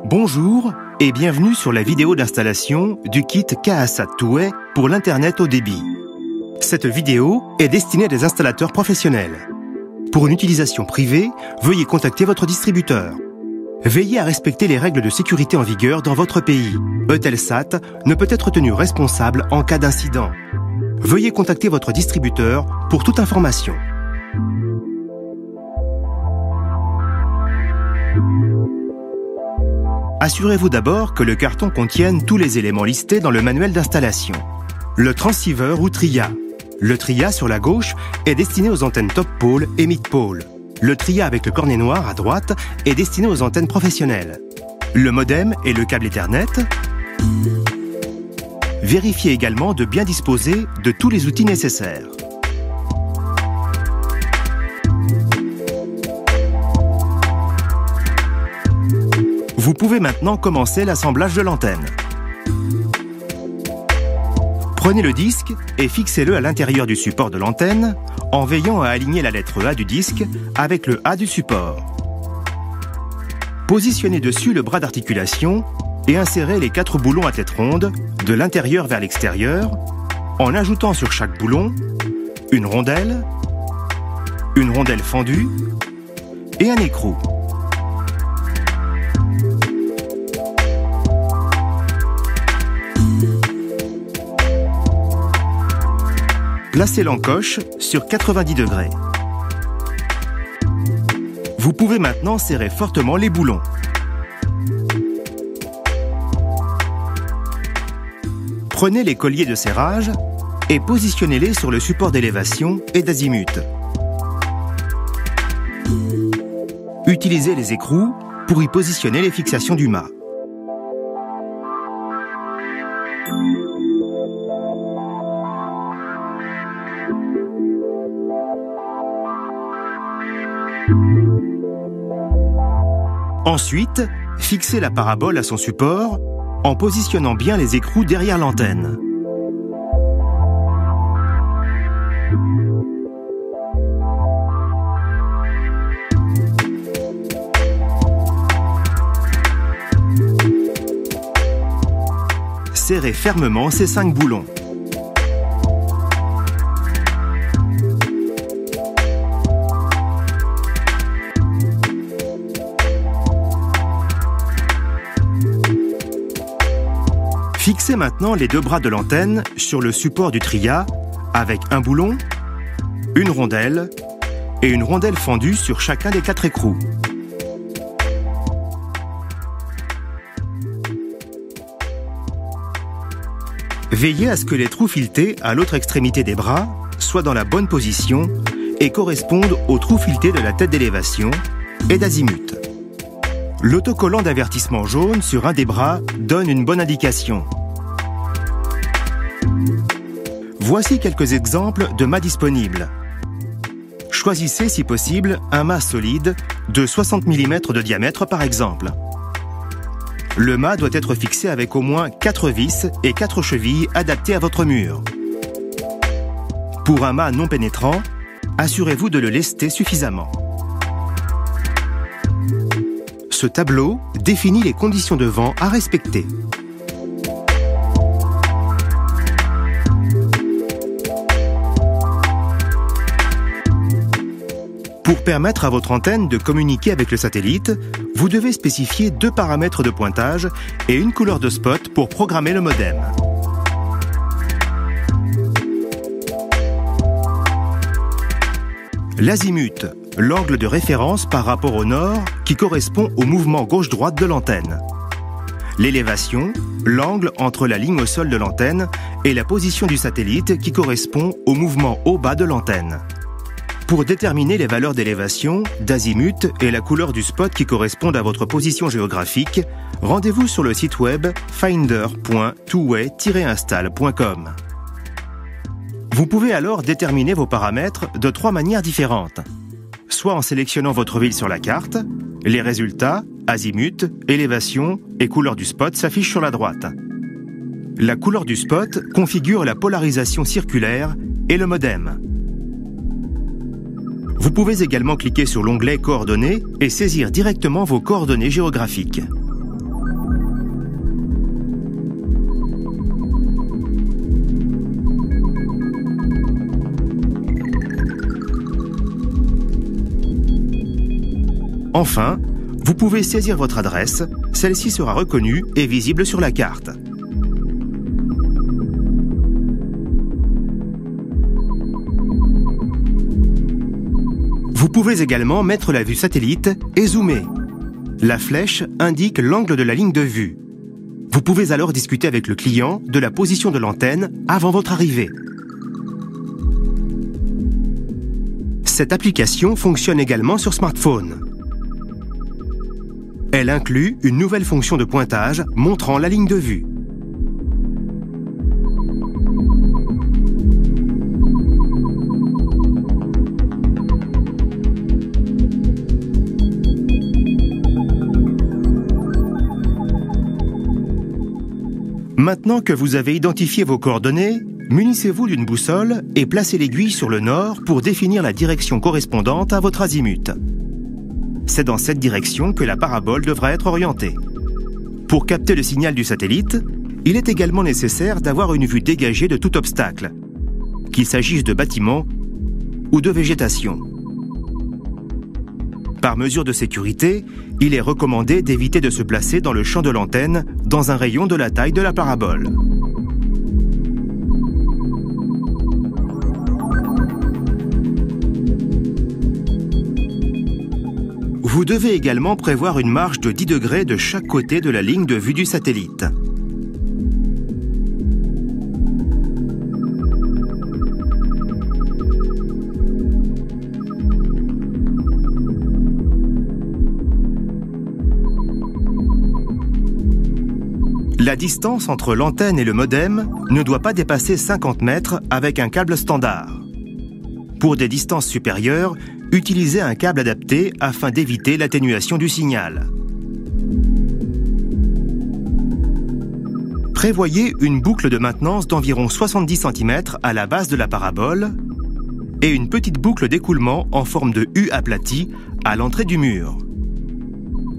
Bonjour et bienvenue sur la vidéo d'installation du kit KASAT 2way pour l'Internet haut débit. Cette vidéo est destinée à des installateurs professionnels. Pour une utilisation privée, veuillez contacter votre distributeur. Veillez à respecter les règles de sécurité en vigueur dans votre pays. Eutelsat ne peut être tenu responsable en cas d'incident. Veuillez contacter votre distributeur pour toute information. Assurez-vous d'abord que le carton contienne tous les éléments listés dans le manuel d'installation. Le transceiver ou TRIA. Le TRIA sur la gauche est destiné aux antennes top pole et mid pole. Le TRIA avec le cornet noir à droite est destiné aux antennes professionnelles. Le modem et le câble Ethernet. Vérifiez également de bien disposer de tous les outils nécessaires. Vous pouvez maintenant commencer l'assemblage de l'antenne. Prenez le disque et fixez-le à l'intérieur du support de l'antenne en veillant à aligner la lettre A du disque avec le A du support. Positionnez dessus le bras d'articulation et insérez les 4 boulons à tête ronde de l'intérieur vers l'extérieur en ajoutant sur chaque boulon une rondelle fendue et un écrou. Placez l'encoche sur 90 degrés. Vous pouvez maintenant serrer fortement les boulons. Prenez les colliers de serrage et positionnez-les sur le support d'élévation et d'azimut. Utilisez les écrous pour y positionner les fixations du mât. Ensuite, fixez la parabole à son support en positionnant bien les écrous derrière l'antenne. Serrez fermement ces 5 boulons. Fixez maintenant les 2 bras de l'antenne sur le support du TRIA avec un boulon, une rondelle et une rondelle fendue sur chacun des 4 écrous. Veillez à ce que les trous filetés à l'autre extrémité des bras soient dans la bonne position et correspondent aux trous filetés de la tête d'élévation et d'azimut. L'autocollant d'avertissement jaune sur un des bras donne une bonne indication. Voici quelques exemples de mâts disponibles. Choisissez si possible un mât solide de 60 mm de diamètre par exemple. Le mât doit être fixé avec au moins 4 vis et 4 chevilles adaptées à votre mur. Pour un mât non pénétrant, assurez-vous de le lester suffisamment. Ce tableau définit les conditions de vent à respecter. Pour permettre à votre antenne de communiquer avec le satellite, vous devez spécifier 2 paramètres de pointage et une couleur de spot pour programmer le modem. L'azimut, l'angle de référence par rapport au nord qui correspond au mouvement gauche-droite de l'antenne. L'élévation, l'angle entre la ligne au sol de l'antenne et la position du satellite qui correspond au mouvement haut-bas de l'antenne. Pour déterminer les valeurs d'élévation, d'azimut et la couleur du spot qui correspondent à votre position géographique, rendez-vous sur le site web finder.2way-install.com. Vous pouvez alors déterminer vos paramètres de 3 manières différentes. Soit en sélectionnant votre ville sur la carte, les résultats, azimut, élévation et couleur du spot s'affichent sur la droite. La couleur du spot configure la polarisation circulaire et le modem. Vous pouvez également cliquer sur l'onglet Coordonnées et saisir directement vos coordonnées géographiques. Enfin, vous pouvez saisir votre adresse, celle-ci sera reconnue et visible sur la carte. Vous pouvez également mettre la vue satellite et zoomer. La flèche indique l'angle de la ligne de vue. Vous pouvez alors discuter avec le client de la position de l'antenne avant votre arrivée. Cette application fonctionne également sur smartphone. Elle inclut une nouvelle fonction de pointage montrant la ligne de vue. Maintenant que vous avez identifié vos coordonnées, munissez-vous d'une boussole et placez l'aiguille sur le nord pour définir la direction correspondante à votre azimut. C'est dans cette direction que la parabole devra être orientée. Pour capter le signal du satellite, il est également nécessaire d'avoir une vue dégagée de tout obstacle, qu'il s'agisse de bâtiments ou de végétation. Par mesure de sécurité, il est recommandé d'éviter de se placer dans le champ de l'antenne dans un rayon de la taille de la parabole. Vous devez également prévoir une marge de 10 degrés de chaque côté de la ligne de vue du satellite. La distance entre l'antenne et le modem ne doit pas dépasser 50 mètres avec un câble standard. Pour des distances supérieures, utilisez un câble adapté afin d'éviter l'atténuation du signal. Prévoyez une boucle de maintenance d'environ 70 cm à la base de la parabole et une petite boucle d'écoulement en forme de U aplati à l'entrée du mur.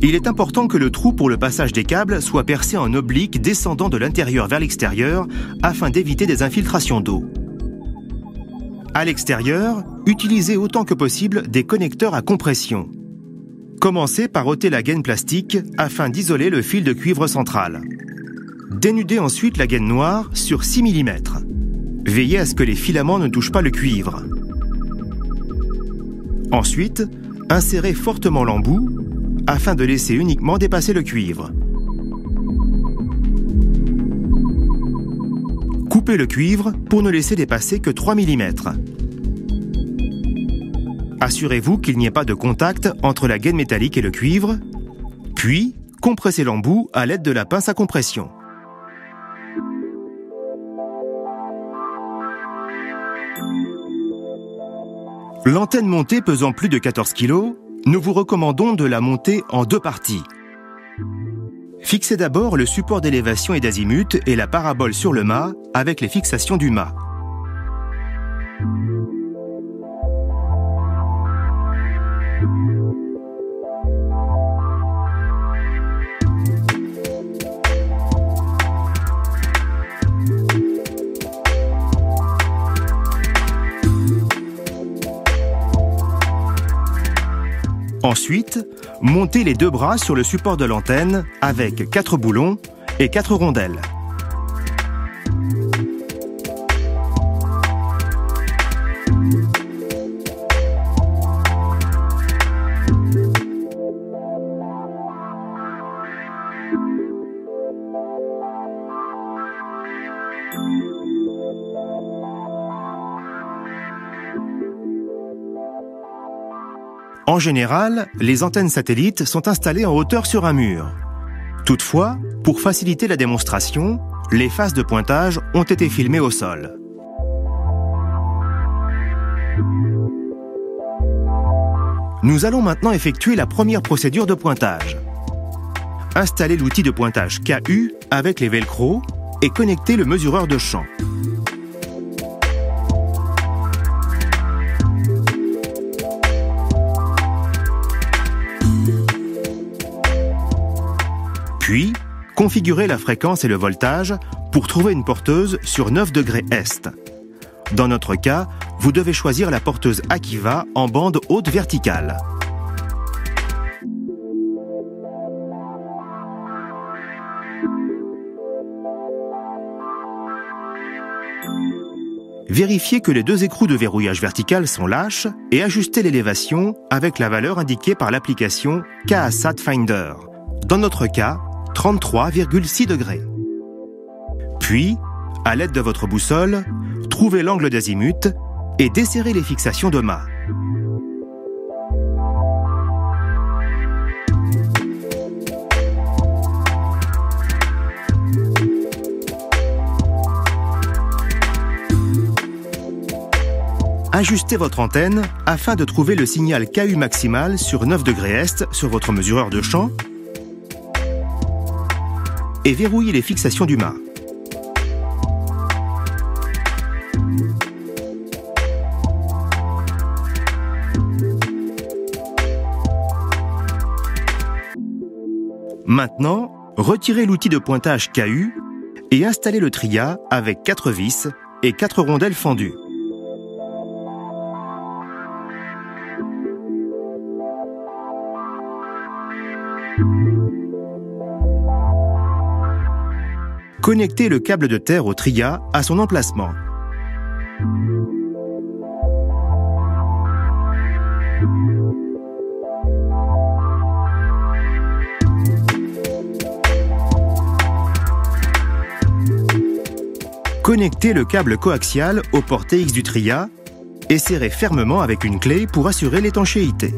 Il est important que le trou pour le passage des câbles soit percé en oblique descendant de l'intérieur vers l'extérieur afin d'éviter des infiltrations d'eau. À l'extérieur, utilisez autant que possible des connecteurs à compression. Commencez par ôter la gaine plastique afin d'isoler le fil de cuivre central. Dénudez ensuite la gaine noire sur 6 mm. Veillez à ce que les filaments ne touchent pas le cuivre. Ensuite, insérez fortement l'embout afin de laisser uniquement dépasser le cuivre. Coupez le cuivre pour ne laisser dépasser que 3 mm. Assurez-vous qu'il n'y ait pas de contact entre la gaine métallique et le cuivre, puis compressez l'embout à l'aide de la pince à compression. L'antenne montée pesant plus de 14 kg, nous vous recommandons de la monter en 2 parties. Fixez d'abord le support d'élévation et d'azimut et la parabole sur le mât avec les fixations du mât. Ensuite, montez les 2 bras sur le support de l'antenne avec 4 boulons et 4 rondelles. En général, les antennes satellites sont installées en hauteur sur un mur. Toutefois, pour faciliter la démonstration, les phases de pointage ont été filmées au sol. Nous allons maintenant effectuer la première procédure de pointage. Installez l'outil de pointage KU avec les velcro et connectez le mesureur de champ. Puis, configurez la fréquence et le voltage pour trouver une porteuse sur 9 degrés Est. Dans notre cas, vous devez choisir la porteuse Akiva en bande haute verticale. Vérifiez que les deux écrous de verrouillage vertical sont lâches et ajustez l'élévation avec la valeur indiquée par l'application KASAT Finder. Dans notre cas, 33,6 degrés. Puis, à l'aide de votre boussole, trouvez l'angle d'azimut et desserrez les fixations de mât. Ajustez votre antenne afin de trouver le signal KU maximal sur 9 degrés Est sur votre mesureur de champ et verrouillez les fixations du mât. Maintenant, retirez l'outil de pointage KU et installez le tria avec 4 vis et 4 rondelles fendues. Connectez le câble de terre au tria à son emplacement. Connectez le câble coaxial au port TX du tria et serrez fermement avec une clé pour assurer l'étanchéité.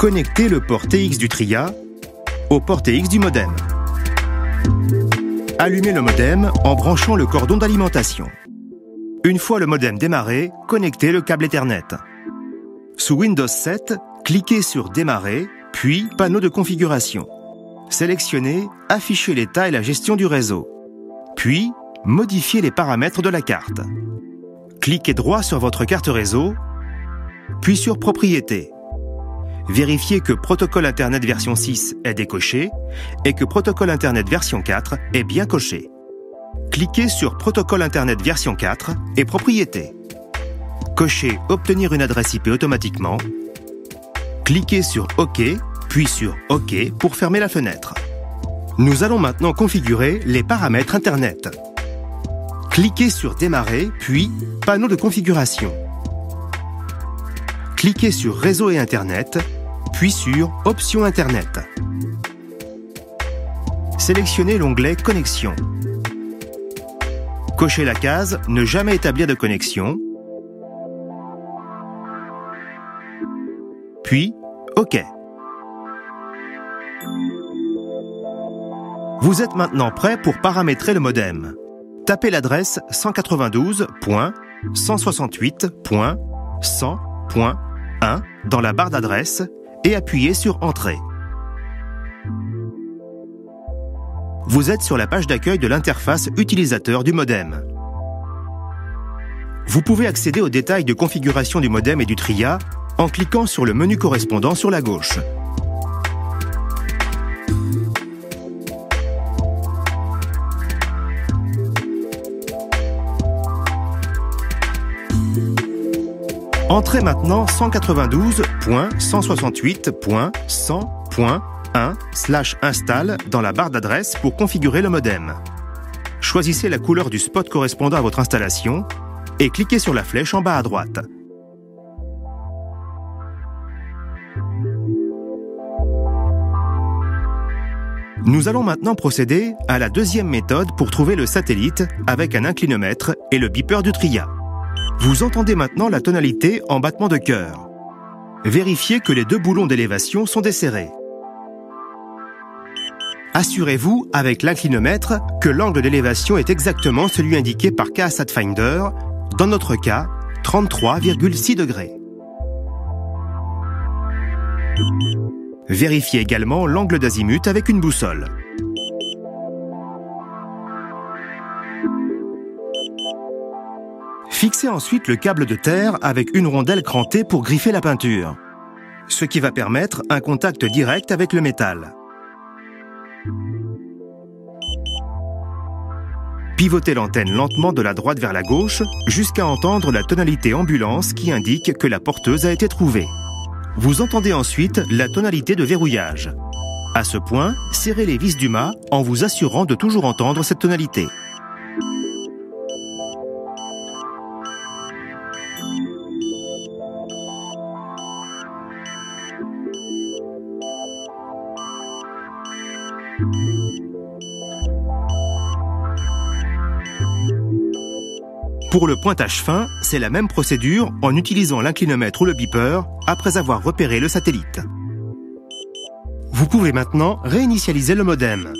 Connectez le port TX du tria au port TX du modem. Allumez le modem en branchant le cordon d'alimentation. Une fois le modem démarré, connectez le câble Ethernet. Sous Windows 7, cliquez sur Démarrer, puis Panneau de configuration. Sélectionnez Afficher l'état et la gestion du réseau. Puis, modifiez les paramètres de la carte. Cliquez droit sur votre carte réseau, puis sur Propriétés. Vérifiez que Protocole Internet version 6 est décoché et que Protocole Internet version 4 est bien coché. Cliquez sur Protocole Internet version 4 et Propriétés. Cochez Obtenir une adresse IP automatiquement. Cliquez sur OK, puis sur OK pour fermer la fenêtre. Nous allons maintenant configurer les paramètres Internet. Cliquez sur Démarrer, puis Panneau de configuration. Cliquez sur Réseau et Internet, puis sur Options Internet. Sélectionnez l'onglet Connexion. Cochez la case Ne jamais établir de connexion. Puis OK. Vous êtes maintenant prêt pour paramétrer le modem. Tapez l'adresse 192.168.100.1 dans la barre d'adresse et appuyez sur Entrée. Vous êtes sur la page d'accueil de l'interface utilisateur du modem. Vous pouvez accéder aux détails de configuration du modem et du tria en cliquant sur le menu correspondant sur la gauche. Entrez maintenant 192.168.100.1/install dans la barre d'adresse pour configurer le modem. Choisissez la couleur du spot correspondant à votre installation et cliquez sur la flèche en bas à droite. Nous allons maintenant procéder à la deuxième méthode pour trouver le satellite avec un inclinomètre et le beeper du tria. Vous entendez maintenant la tonalité en battement de cœur. Vérifiez que les deux boulons d'élévation sont desserrés. Assurez-vous, avec l'inclinomètre, que l'angle d'élévation est exactement celui indiqué par KASAT Finder, dans notre cas, 33,6 degrés. Vérifiez également l'angle d'azimut avec une boussole. Fixez ensuite le câble de terre avec une rondelle crantée pour griffer la peinture, ce qui va permettre un contact direct avec le métal. Pivotez l'antenne lentement de la droite vers la gauche jusqu'à entendre la tonalité ambulance qui indique que la porteuse a été trouvée. Vous entendez ensuite la tonalité de verrouillage. À ce point, serrez les vis du mât en vous assurant de toujours entendre cette tonalité. Pour le pointage fin, c'est la même procédure en utilisant l'inclinomètre ou le beeper après avoir repéré le satellite. Vous pouvez maintenant réinitialiser le modem.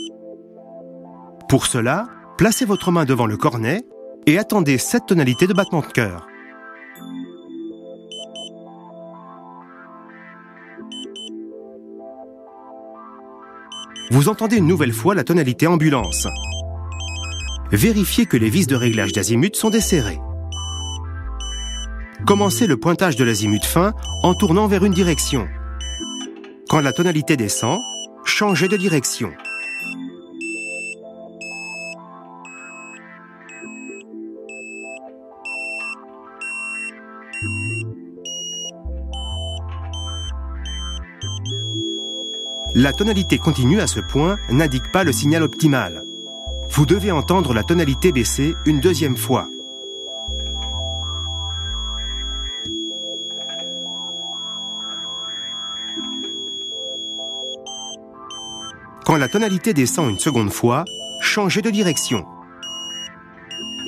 Pour cela, placez votre main devant le cornet et attendez 7 tonalités de battement de cœur. Vous entendez une nouvelle fois la tonalité ambulance. Vérifiez que les vis de réglage d'azimut sont desserrées. Commencez le pointage de l'azimut fin en tournant vers une direction. Quand la tonalité descend, changez de direction. La tonalité continue à ce point n'indique pas le signal optimal. Vous devez entendre la tonalité baisser une deuxième fois. Quand la tonalité descend une seconde fois, changez de direction.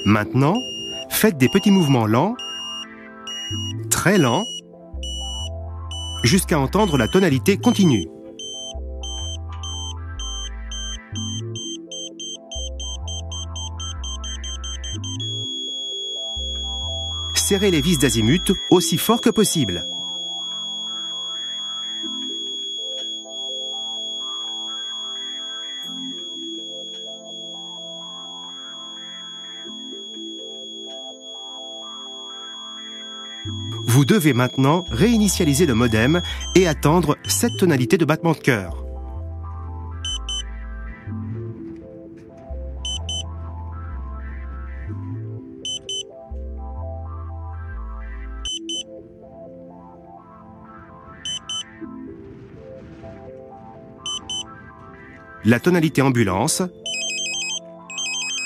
Maintenant, faites des petits mouvements lents, très lents, jusqu'à entendre la tonalité continue. Serrez les vis d'azimut aussi fort que possible. Vous devez maintenant réinitialiser le modem et attendre 7 tonalités de battement de cœur. La tonalité ambulance,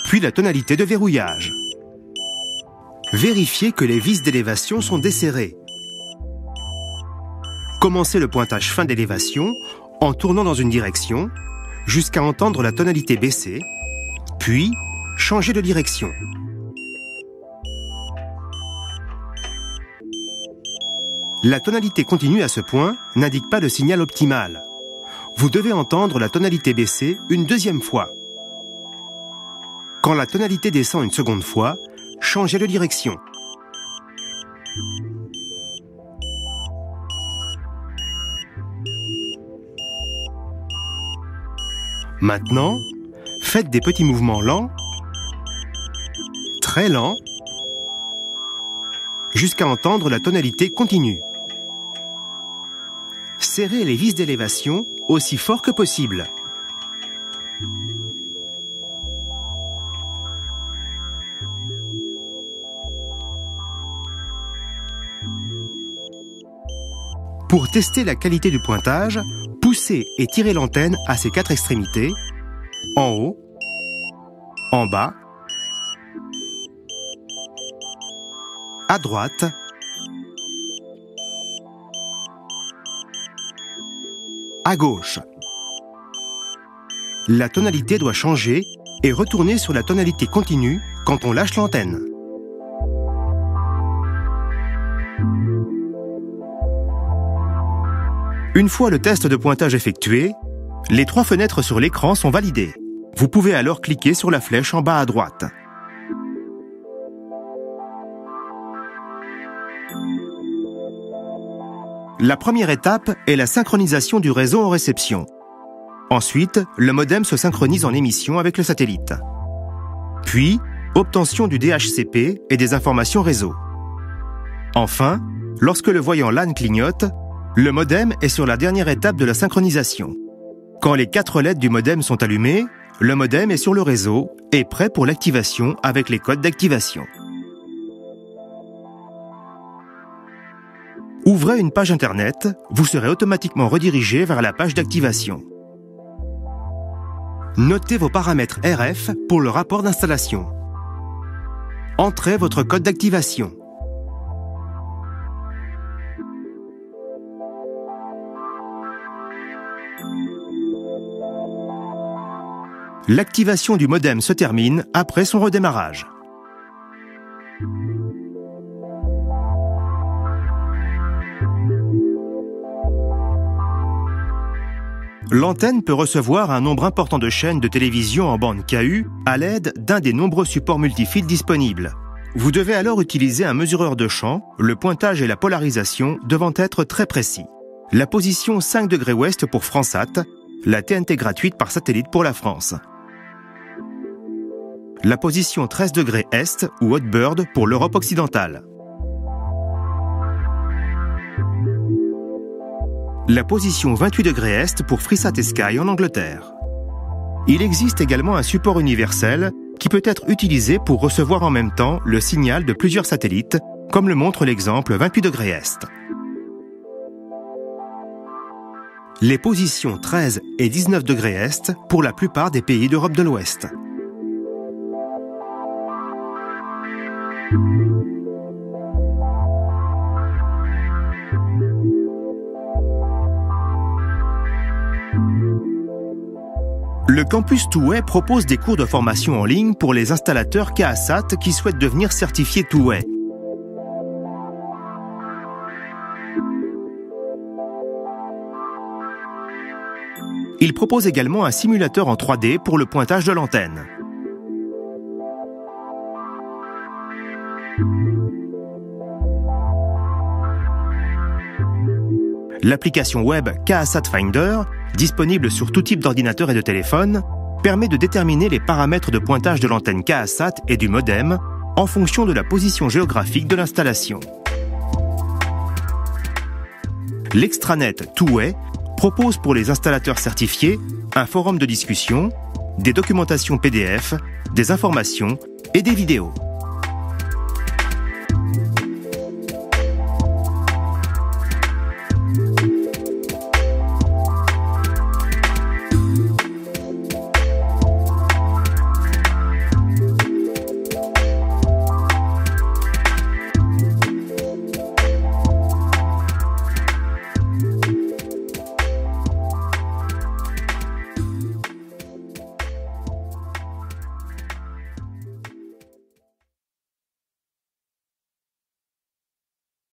puis la tonalité de verrouillage. Vérifiez que les vis d'élévation sont desserrées. Commencez le pointage fin d'élévation en tournant dans une direction jusqu'à entendre la tonalité baisser, puis changez de direction. La tonalité continue à ce point n'indique pas le signal optimal. Vous devez entendre la tonalité baisser une deuxième fois. Quand la tonalité descend une seconde fois, changez de direction. Maintenant, faites des petits mouvements lents, très lents, jusqu'à entendre la tonalité continue. Serrez les vis d'élévation aussi fort que possible. Pour tester la qualité du pointage, poussez et tirez l'antenne à ses 4 extrémités, en haut, en bas, à droite, à gauche. La tonalité doit changer et retourner sur la tonalité continue quand on lâche l'antenne. Une fois le test de pointage effectué, les 3 fenêtres sur l'écran sont validées. Vous pouvez alors cliquer sur la flèche en bas à droite. La première étape est la synchronisation du réseau en réception. Ensuite, le modem se synchronise en émission avec le satellite. Puis, obtention du DHCP et des informations réseau. Enfin, lorsque le voyant LAN clignote, le modem est sur la dernière étape de la synchronisation. Quand les 4 LED du modem sont allumées, le modem est sur le réseau et prêt pour l'activation avec les codes d'activation. Ouvrez une page Internet, vous serez automatiquement redirigé vers la page d'activation. Notez vos paramètres RF pour le rapport d'installation. Entrez votre code d'activation. L'activation du modem se termine après son redémarrage. L'antenne peut recevoir un nombre important de chaînes de télévision en bande KU à l'aide d'un des nombreux supports multifil disponibles. Vous devez alors utiliser un mesureur de champ, le pointage et la polarisation devant être très précis. La position 5 degrés ouest pour Fransat, la TNT gratuite par satellite pour la France. La position 13 degrés est ou Hotbird pour l'Europe occidentale. La position 28 degrés est pour Freesat et Sky en Angleterre. Il existe également un support universel qui peut être utilisé pour recevoir en même temps le signal de plusieurs satellites, comme le montre l'exemple 28 degrés est. Les positions 13 et 19 degrés est pour la plupart des pays d'Europe de l'Ouest. Le campus Touet propose des cours de formation en ligne pour les installateurs KA-SAT qui souhaitent devenir certifiés Touet. Il propose également un simulateur en 3D pour le pointage de l'antenne. L'application web KA-SAT Finder, disponible sur tout type d'ordinateur et de téléphone, permet de déterminer les paramètres de pointage de l'antenne KA-SAT et du modem en fonction de la position géographique de l'installation. L'extranet Touet propose pour les installateurs certifiés un forum de discussion, des documentations PDF, des informations et des vidéos.